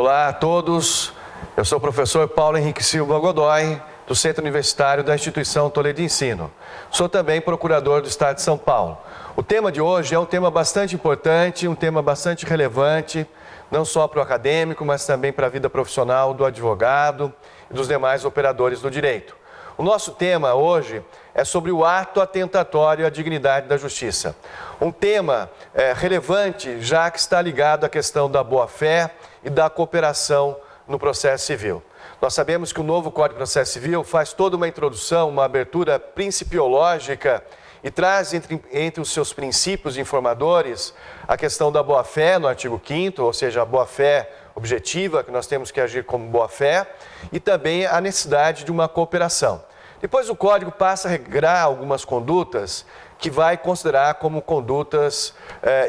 Olá a todos, eu sou o professor Paulo Henrique Silva Godoy, do Centro Universitário da Instituição Toledo de Ensino. Sou também procurador do Estado de São Paulo. O tema de hoje é um tema bastante importante, um tema bastante relevante, não só para o acadêmico, mas também para a vida profissional do advogado e dos demais operadores do direito. O nosso tema hoje é sobre o ato atentatório à dignidade da justiça. Um tema relevante, já que está ligado à questão da boa-fé e da cooperação no processo civil. Nós sabemos que o novo Código de Processo Civil faz toda uma introdução, uma abertura principiológica e traz entre os seus princípios informadores a questão da boa-fé no artigo 5º, ou seja, a boa-fé objetiva, que nós temos que agir como boa-fé, e também a necessidade de uma cooperação. Depois o Código passa a regrar algumas condutas que vai considerar como condutas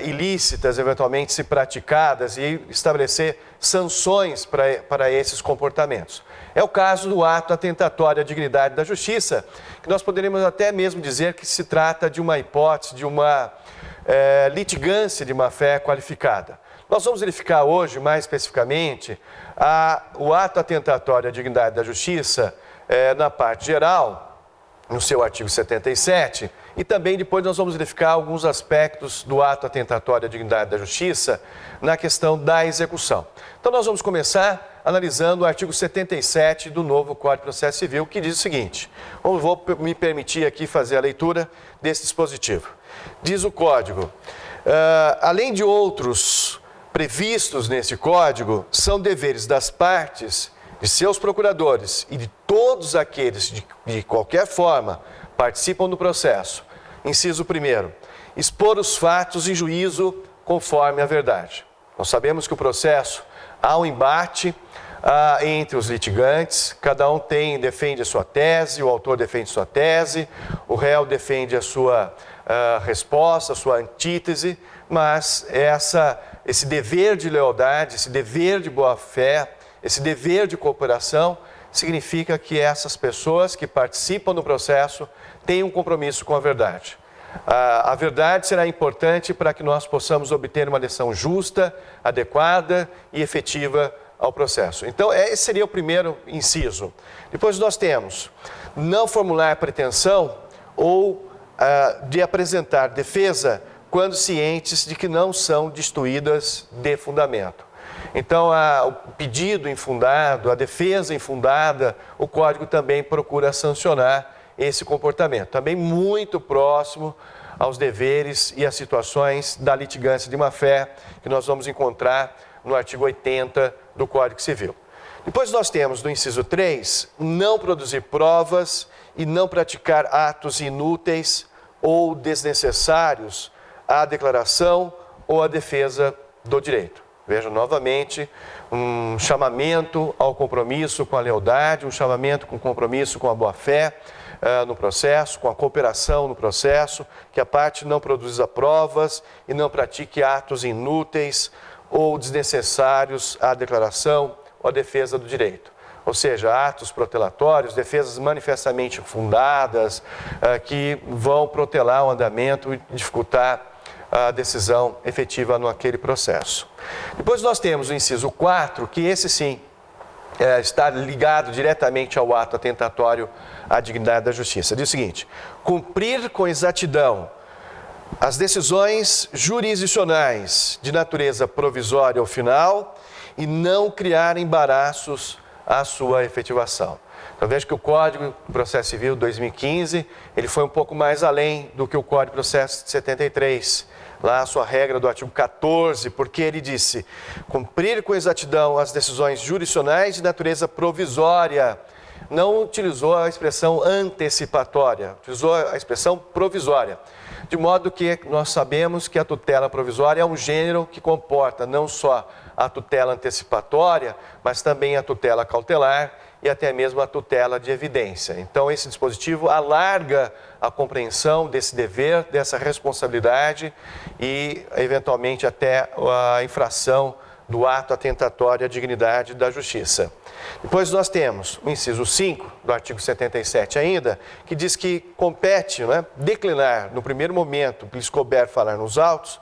ilícitas, eventualmente se praticadas, e estabelecer sanções para esses comportamentos. É o caso do ato atentatório à dignidade da justiça, que nós poderíamos até mesmo dizer que se trata de uma hipótese, de uma litigância de má-fé qualificada. Nós vamos verificar hoje, mais especificamente, o ato atentatório à dignidade da justiça na parte geral, no seu artigo 77, e também depois nós vamos verificar alguns aspectos do ato atentatório à dignidade da justiça na questão da execução. Então nós vamos começar analisando o artigo 77 do novo Código de Processo Civil, que diz o seguinte: vou me permitir aqui fazer a leitura desse dispositivo. Diz o Código, além de outros previstos nesse Código, são deveres das partes, de seus procuradores e de todos aqueles de qualquer forma participam do processo. Inciso 1º, expor os fatos em juízo conforme a verdade. Nós sabemos que o processo há um embate entre os litigantes, cada um defende a sua tese, o autor defende sua tese, o réu defende a sua resposta, a sua antítese, mas esse dever de lealdade, esse dever de boa-fé, esse dever de cooperação significa que essas pessoas que participam do processo têm um compromisso com a verdade. A verdade será importante para que nós possamos obter uma decisão justa, adequada e efetiva ao processo. Então, esse seria o primeiro inciso. Depois nós temos não formular pretensão ou de apresentar defesa quando cientes de que não são destituídas de fundamento. Então, o pedido infundado, a defesa infundada, o Código também procura sancionar esse comportamento. Também muito próximo aos deveres e às situações da litigância de má-fé, que nós vamos encontrar no artigo 80 do Código Civil. Depois nós temos, no inciso 3, não produzir provas e não praticar atos inúteis ou desnecessários à declaração ou à defesa do direito. Veja novamente um chamamento ao compromisso com a lealdade, um chamamento com compromisso com a boa-fé no processo, com a cooperação no processo, que a parte não produza provas e não pratique atos inúteis ou desnecessários à declaração ou à defesa do direito. Ou seja, atos protelatórios, defesas manifestamente fundadas, que vão protelar o andamento e dificultar a decisão efetiva naquele processo. Depois nós temos o inciso 4, que esse sim está ligado diretamente ao ato atentatório à dignidade da justiça. Diz o seguinte: cumprir com exatidão as decisões jurisdicionais de natureza provisória ou final e não criar embaraços à sua efetivação. Então veja que o Código de Processo Civil 2015, ele foi um pouco mais além do que o Código de Processo de 73. Lá a sua regra do artigo 14, porque ele disse: cumprir com exatidão as decisões jurisdicionais de natureza provisória. Não utilizou a expressão antecipatória, utilizou a expressão provisória. De modo que nós sabemos que a tutela provisória é um gênero que comporta não só a tutela antecipatória, mas também a tutela cautelar e até mesmo a tutela de evidência. Então, esse dispositivo alarga a compreensão desse dever, dessa responsabilidade e, eventualmente, até a infração do ato atentatório à dignidade da justiça. Depois nós temos o inciso 5 do artigo 77 ainda, que diz que compete declinar, no primeiro momento, que lhes couber falar nos autos,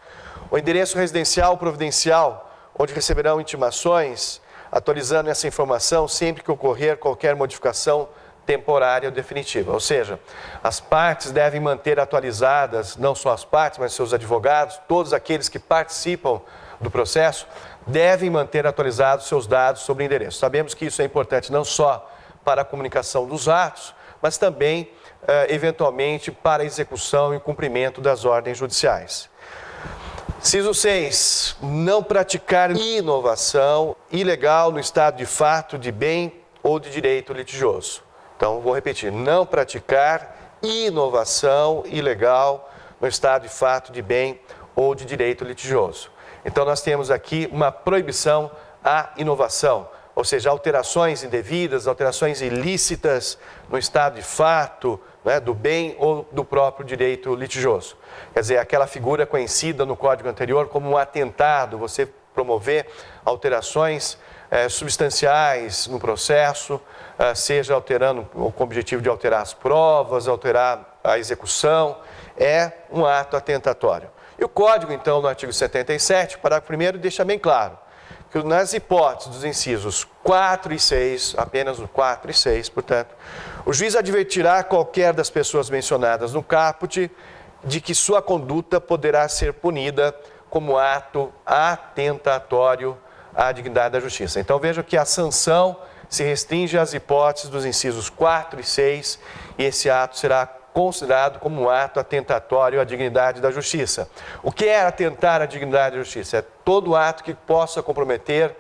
o endereço residencial providencial, onde receberão intimações atualizando essa informação sempre que ocorrer qualquer modificação temporária ou definitiva. Ou seja, as partes devem manter atualizadas, não só as partes, mas seus advogados, todos aqueles que participam do processo, devem manter atualizados seus dados sobre o endereço. Sabemos que isso é importante não só para a comunicação dos atos, mas também, eventualmente, para a execução e cumprimento das ordens judiciais. Inciso 6. Não praticar inovação ilegal no estado de fato, de bem ou de direito litigioso. Então, vou repetir, não praticar inovação ilegal no estado de fato, de bem ou de direito litigioso. Então, nós temos aqui uma proibição à inovação, ou seja, alterações indevidas, alterações ilícitas no estado de fato, né, do bem ou do próprio direito litigioso. Quer dizer, aquela figura conhecida no Código anterior como um atentado, você promover alterações substanciais no processo, seja alterando com o objetivo de alterar as provas, alterar a execução, é um ato atentatório. E o Código, então, no artigo 77, parágrafo 1º, deixa bem claro que nas hipóteses dos incisos 4 e 6, apenas no 4 e 6, portanto, o juiz advertirá qualquer das pessoas mencionadas no caput de que sua conduta poderá ser punida como ato atentatório à dignidade da justiça. Então, veja que a sanção se restringe às hipóteses dos incisos 4 e 6 e esse ato será considerado como um ato atentatório à dignidade da justiça. O que é atentar à dignidade da justiça? É todo ato que possa comprometer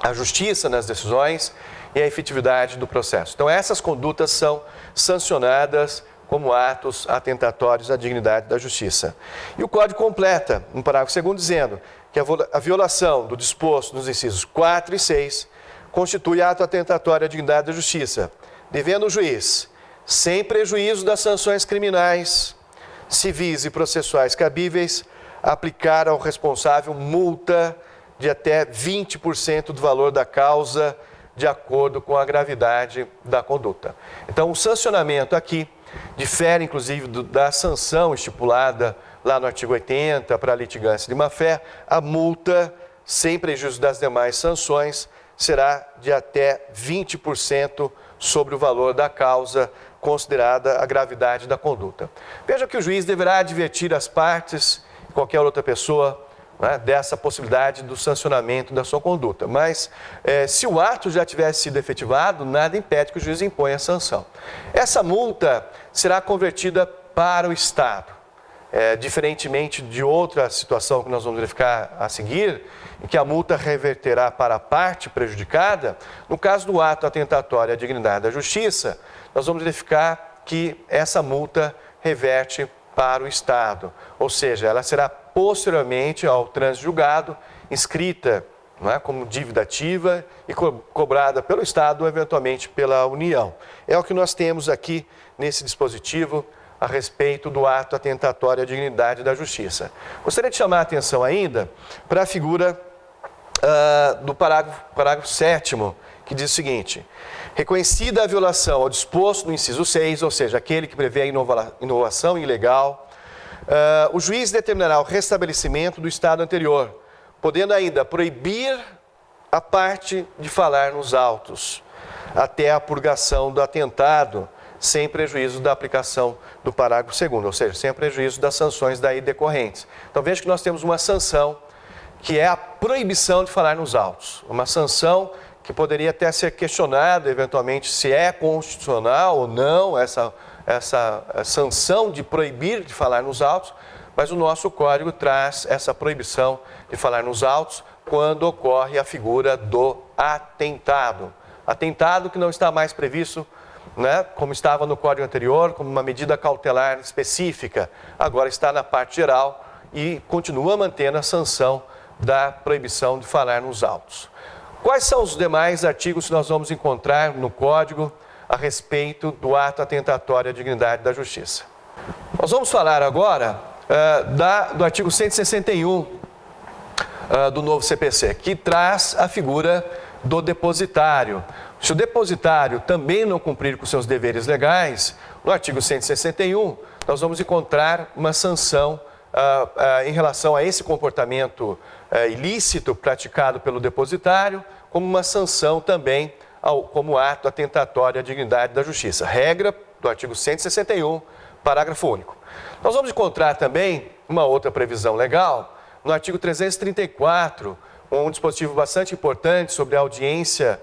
a justiça nas decisões e a efetividade do processo. Então, essas condutas são sancionadas como atos atentatórios à dignidade da justiça. E o Código completa, no parágrafo 2º, dizendo que a violação do disposto nos incisos 4 e 6 constitui ato atentatório à dignidade da justiça, devendo o juiz, sem prejuízo das sanções criminais, civis e processuais cabíveis, aplicar ao responsável multa de até 20% do valor da causa, de acordo com a gravidade da conduta. Então, o sancionamento aqui difere, inclusive, da sanção estipulada lá no artigo 80 para a litigância de má-fé. A multa, sem prejuízo das demais sanções, será de até 20% sobre o valor da causa, considerada a gravidade da conduta. Veja que o juiz deverá advertir as partes e qualquer outra pessoa, né, dessa possibilidade do sancionamento da sua conduta. Mas, se o ato já tivesse sido efetivado, nada impede que o juiz imponha a sanção. Essa multa será convertida para o Estado. Diferentemente de outra situação que nós vamos verificar a seguir, em que a multa reverterá para a parte prejudicada, no caso do ato atentatório à dignidade da justiça, nós vamos verificar que essa multa reverte para o Estado, ou seja, ela será posteriormente ao trânsito julgado, inscrita, não é, como dívida ativa e cobrada pelo Estado ou eventualmente pela União. É o que nós temos aqui nesse dispositivo a respeito do ato atentatório à dignidade da justiça. Gostaria de chamar a atenção ainda para a figura do parágrafo 7º, que diz o seguinte: reconhecida a violação ao disposto no inciso 6, ou seja, aquele que prevê a inovação ilegal, o juiz determinará o restabelecimento do estado anterior, podendo ainda proibir a parte de falar nos autos, até a purgação do atentado, sem prejuízo da aplicação do parágrafo 2º, ou seja, sem prejuízo das sanções daí decorrentes. Então, veja que nós temos uma sanção que é a proibição de falar nos autos, uma sanção que poderia até ser questionada, eventualmente, se é constitucional ou não essa sanção de proibir de falar nos autos, mas o nosso Código traz essa proibição de falar nos autos quando ocorre a figura do atentado. Atentado que não está mais previsto, né, como estava no Código anterior, como uma medida cautelar específica, agora está na parte geral e continua mantendo a sanção da proibição de falar nos autos. Quais são os demais artigos que nós vamos encontrar no Código a respeito do ato atentatório à dignidade da justiça? Nós vamos falar agora do artigo 161 do novo CPC, que traz a figura do depositário. Se o depositário também não cumprir com seus deveres legais, no artigo 161, nós vamos encontrar uma sanção em relação a esse comportamento ilícito praticado pelo depositário, como uma sanção também como ato atentatório à dignidade da justiça. Regra do artigo 161, parágrafo único. Nós vamos encontrar também uma outra previsão legal no artigo 334, um dispositivo bastante importante sobre a audiência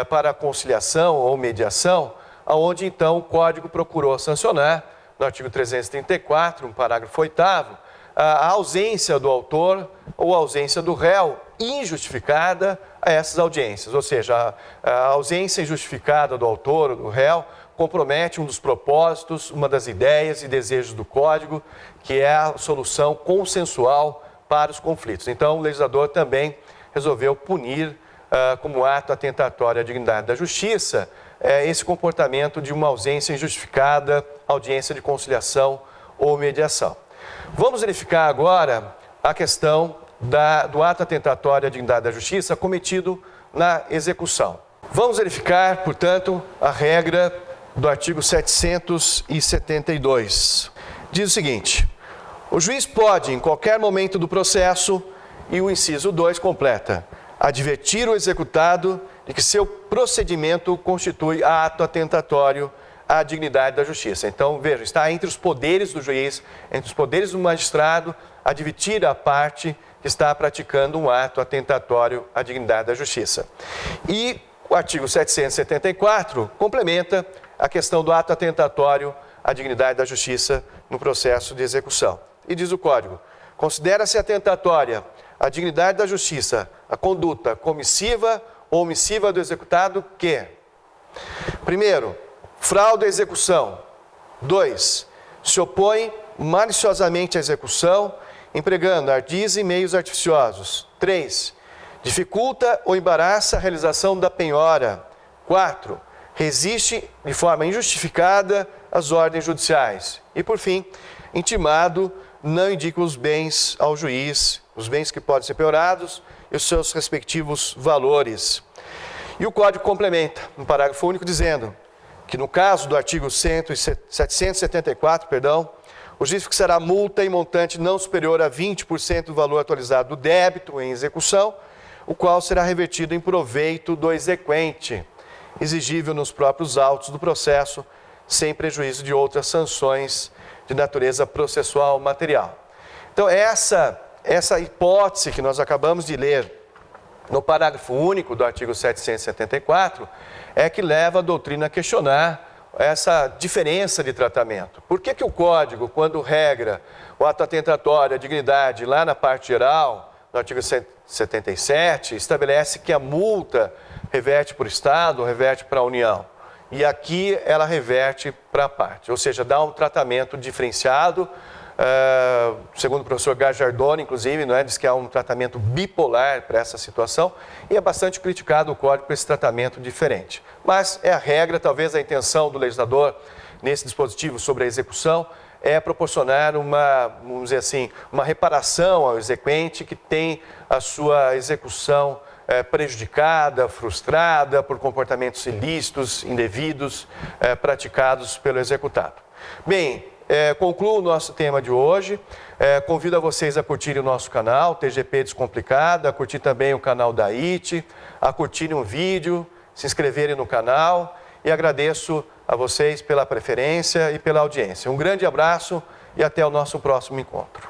para conciliação ou mediação, onde então o Código procurou sancionar, no artigo 334, no parágrafo 8º, a ausência do autor ou a ausência do réu injustificada a essas audiências. Ou seja, a ausência injustificada do autor ou do réu compromete um dos propósitos, uma das ideias e desejos do Código, que é a solução consensual para os conflitos. Então, o legislador também resolveu punir como ato atentatório à dignidade da justiça esse comportamento de uma ausência injustificada, audiência de conciliação ou mediação. Vamos verificar agora a questão do ato atentatório à dignidade da justiça cometido na execução. Vamos verificar, portanto, a regra do artigo 772. Diz o seguinte: o juiz pode, em qualquer momento do processo, e o inciso 2 completa, advertir o executado de que seu procedimento constitui ato atentatório à dignidade da justiça. Então, veja, está entre os poderes do juiz, entre os poderes do magistrado, advertir a parte que está praticando um ato atentatório à dignidade da justiça. E o artigo 774 complementa a questão do ato atentatório à dignidade da justiça no processo de execução. E diz o Código: considera-se atentatória à dignidade da justiça a conduta comissiva ou omissiva do executado que, primeiro, fraude à execução. 2, se opõe maliciosamente à execução, empregando ardis e meios artificiosos. 3, dificulta ou embaraça a realização da penhora. 4, resiste de forma injustificada às ordens judiciais. E, por fim, intimado, não indica os bens ao juiz, os bens que podem ser penhorados e os seus respectivos valores. E o Código complementa, no parágrafo único, dizendo que no caso do artigo 774, o juiz fixará multa em montante não superior a 20% do valor atualizado do débito em execução, o qual será revertido em proveito do exequente, exigível nos próprios autos do processo, sem prejuízo de outras sanções de natureza processual material. Então, essa hipótese que nós acabamos de ler no parágrafo único do artigo 774 é que leva a doutrina a questionar essa diferença de tratamento. Por que o Código, quando regra o ato atentatório à dignidade lá na parte geral, no artigo 77, estabelece que a multa reverte para o Estado, reverte para a União. E aqui ela reverte para a parte, ou seja, dá um tratamento diferenciado, segundo o professor Gajardoni, inclusive, diz que há um tratamento bipolar para essa situação, e é bastante criticado o Código por esse tratamento diferente. Mas é a regra, talvez a intenção do legislador nesse dispositivo sobre a execução é proporcionar vamos dizer assim, uma reparação ao exequente que tem a sua execução prejudicada, frustrada por comportamentos ilícitos, indevidos, praticados pelo executado. Bem, concluo o nosso tema de hoje. Convido a vocês a curtirem o nosso canal, TGP Descomplicado, a curtir também o canal da IT, a curtirem o vídeo, se inscreverem no canal e agradeço a vocês pela preferência e pela audiência. Um grande abraço e até o nosso próximo encontro.